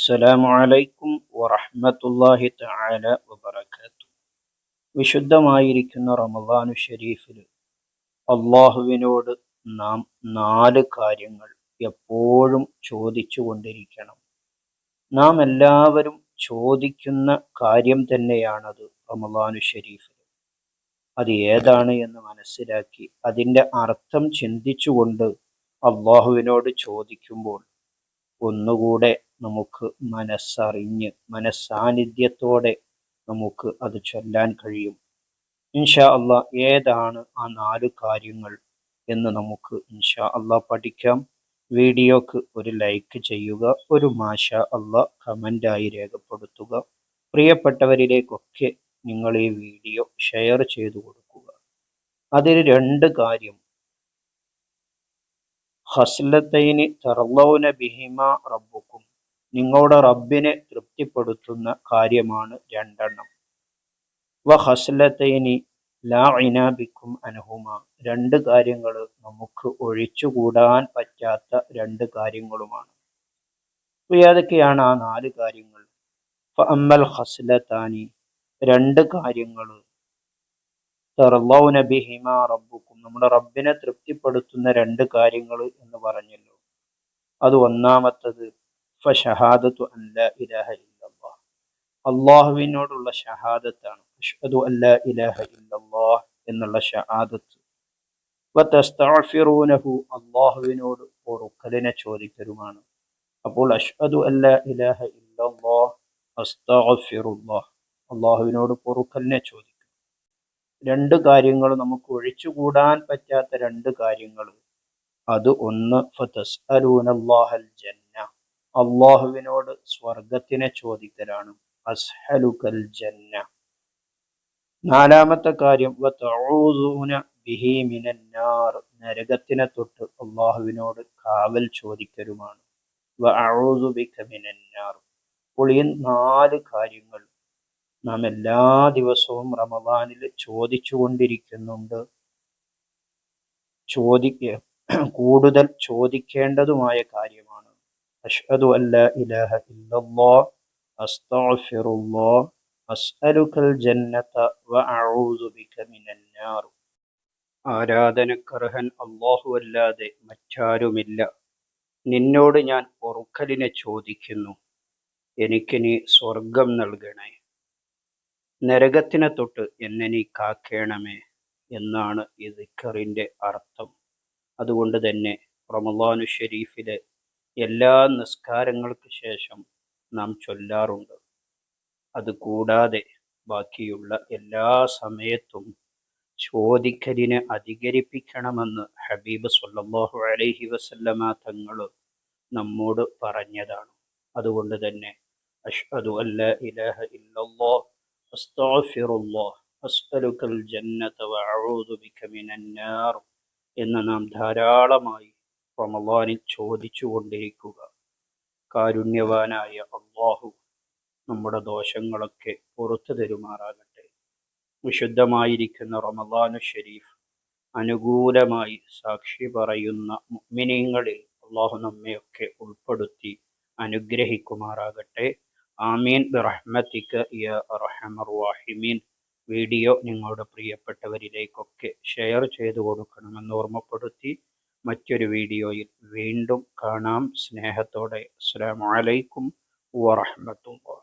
അസ്സലാമു അലൈക്കും വറഹ്മത്തുള്ളാഹി തആല വബറകാതുഹു. വിശുദ്ധമായിരിക്കുന്ന റമദാനു ഷരീഫിൽ അള്ളാഹുവിനോട് നാം 4 കാര്യങ്ങൾ എപ്പോഴും ചോദിച്ചു കൊണ്ടിരിക്കണം. നാം എല്ലാവരും ചോദിക്കുന്ന കാര്യം തന്നെയാണത് റമദാനു ഷരീഫിൽ. അത് ഏതാണ് എന്ന് മനസ്സിലാക്കി അതിൻ്റെ അർത്ഥം ചിന്തിച്ചുകൊണ്ട് അള്ളാഹുവിനോട് ചോദിക്കുമ്പോൾ ഒന്നുകൂടെ നമുക്ക് മനസ്സറിഞ്ഞ് മനസ്സാന്നിധ്യത്തോടെ നമുക്ക് അത് ചൊല്ലാൻ കഴിയും. ഇൻഷാ അള്ളാ ഏതാണ് ആ 4 കാര്യങ്ങൾ എന്ന് നമുക്ക് ഇൻഷാ അള്ളാ പഠിക്കാം. വീഡിയോക്ക് ഒരു ലൈക്ക് ചെയ്യുക, ഒരു മാഷാ അള്ളാ കമൻ്റായി രേഖപ്പെടുത്തുക. പ്രിയപ്പെട്ടവരിലേക്കൊക്കെ നിങ്ങൾ ഈ വീഡിയോ ഷെയർ ചെയ്തു കൊടുക്കുക. അതിൽ 2 കാര്യം, ഖസ്ലത്തൈനി തർളൗന ബിഹിമ റബ്ബുക്കും, നിങ്ങളുടെ റബ്ബിനെ തൃപ്തിപ്പെടുത്തുന്ന കാര്യമാണ് 2 വ ഖസ്ലത്തൈനി ലാ ഇനാബിക്കും അൻഹുമ, 2 കാര്യങ്ങൾ നമുക്ക് ഒഴിച്ചുകൂടാൻ പറ്റാത്ത 2 കാര്യങ്ങളുമാണ്. ഏതൊക്കെയാണ് ആ 4 കാര്യങ്ങൾ? ഫഅമ്മൽ ഖസ്ലത്താനി, 2 കാര്യങ്ങൾ, തർളൗന ബിഹിമ റബ്ബുക്കും, നമ്മുടെ റബ്ബിനെ തൃപ്തിപ്പെടുത്തുന്ന 2 കാര്യങ്ങൾ എന്ന് പറഞ്ഞല്ലോ. അത് ഒന്നാമത്തത് ഫശഹാദത്തു അൻ ലാ ഇലാഹ ഇല്ലല്ലാഹ്, അള്ളാഹുവിനോടുള്ള ഷഹാദത്താണ്. അഷ്ഹദു അൻ ലാ ഇലാഹ ഇല്ലല്ലാഹ് എന്നുള്ള ഷഹാദത്ത്. വതസ്തഗ്ഫിറൂനഹു, അള്ളാഹുവിനോട് പൊറുക്കലിനെ ചോദിക്കലുമാണ്. അപ്പോൾ അഷ്ഹദു അൻ ലാ ഇലാഹ ഇല്ലല്ലാഹ് അസ്തഗ്ഫിറുല്ലാഹ്, അള്ളാഹുവിനോട് പൊറുക്കലിനെ ചോദിക്കും. 2 കാര്യങ്ങൾ നമുക്ക് ഒഴിച്ചുകൂടാൻ പറ്റാത്ത 2 കാര്യങ്ങൾ. അത് ഒന്ന് ഫതസ്അലൂനല്ലാഹൽ ജന്ന, അള്ളാഹുവിനോട് സ്വർഗത്തിനെ ചോദിക്കലാണ്. അസ്ഹലുകൽ ജന്ന. 4-മത്തെ കാര്യം വതഊദൂന ബിഹി മിനന്നാർ, നരകത്തിനെ തൊട്ട് അള്ളാഹുവിനോട് കാവൽ ചോദിക്കലുമാണ്. വഅഊദു ബിക മിനന്നാർ. അപ്പോൾ ഈ 4 കാര്യങ്ങൾ നാം എല്ലാ ദിവസവും റമദാനിൽ ചോദിച്ചുകൊണ്ടിരിക്കുന്നുണ്ട്. കൂടുതൽ ചോദിക്കേണ്ടതുമായ കാര്യമാണ്. അഷ്ഹദു അൻ ലാ ഇലാഹ ഇല്ലല്ലാഹ് അസ്തഗ്ഫിറുല്ലാഹ് അസ്അലുകൽ ജന്നത വഅഊദു ബിക മിനന്നാർ. ആരാധനക്കർഹൻ അല്ലാഹു അല്ലാതെ മറ്റാരുമില്ല. നിന്നോട് ഞാൻ പൊറുക്കലിനെ ചോദിക്കുന്നു. എനിക്ക് നീ സ്വർഗം നൽകണേ. നരകത്തിനെ തൊട്ട് എന്നെ നീ കാക്കേണമേ എന്നാണ് ഈ ദിക്റിൻ്റെ അർത്ഥം. അതുകൊണ്ട് തന്നെ റമദാനു ഷരീഫിലെ എല്ലാ നിസ്കാരങ്ങൾക്ക് ശേഷം നാം ചൊല്ലാറുണ്ട്. അതുകൂടാതെ ബാക്കിയുള്ള എല്ലാ സമയത്തും ചോദിക്കലിനെ അധികരിപ്പിക്കണമെന്ന് ഹബീബ് സ്വല്ലല്ലാഹു അലൈഹി വസല്ലമ തങ്ങൾ നമ്മോട് പറഞ്ഞതാണ്. അതുകൊണ്ട് തന്നെ അഷ്ഹദു അൻ ലാ ഇലാഹ ഇല്ലല്ലാഹ് അസ്തഗ്ഫിറുല്ലാഹ് അസ്അലുകൽ ജന്നത വഅഊദു ബിക മിനന്നാർ എന്ന് നാം ധാരാളമായി റമദാനിൽ ചോദിച്ചു കൊണ്ടിരിക്കുക. കാരുണ്യവാനായ അല്ലാഹു നമ്മുടെ ദോഷങ്ങളൊക്കെ പുറത്തു തരുമാറാകട്ടെ. വിശുദ്ധമായിരിക്കുന്ന റമദാനു ഷരീഫ് അനുകൂലമായി സാക്ഷി പറയുന്ന മുഅ്മിനീങ്ങളിൽ അല്ലാഹു നമ്മയൊക്കെ ഉൾപ്പെടുത്തി അനുഗ്രഹിക്കുമാറാകട്ടെ. ആമീൻ ബിറഹ്മതിക യാ അർഹമർ റഹീമീൻ. വീഡിയോ നിങ്ങളുടെ പ്രിയപ്പെട്ടവരിലേക്കൊക്കെ ഷെയർ ചെയ്തു കൊടുക്കണമെന്ന് ഓർമ്മപ്പെടുത്തി മറ്റൊരു വീഡിയോയിൽ വീണ്ടും കാണാം. സ്നേഹത്തോടെ അസ്സലാമു അലൈക്കും വറഹ്മത്തുള്ളാഹി.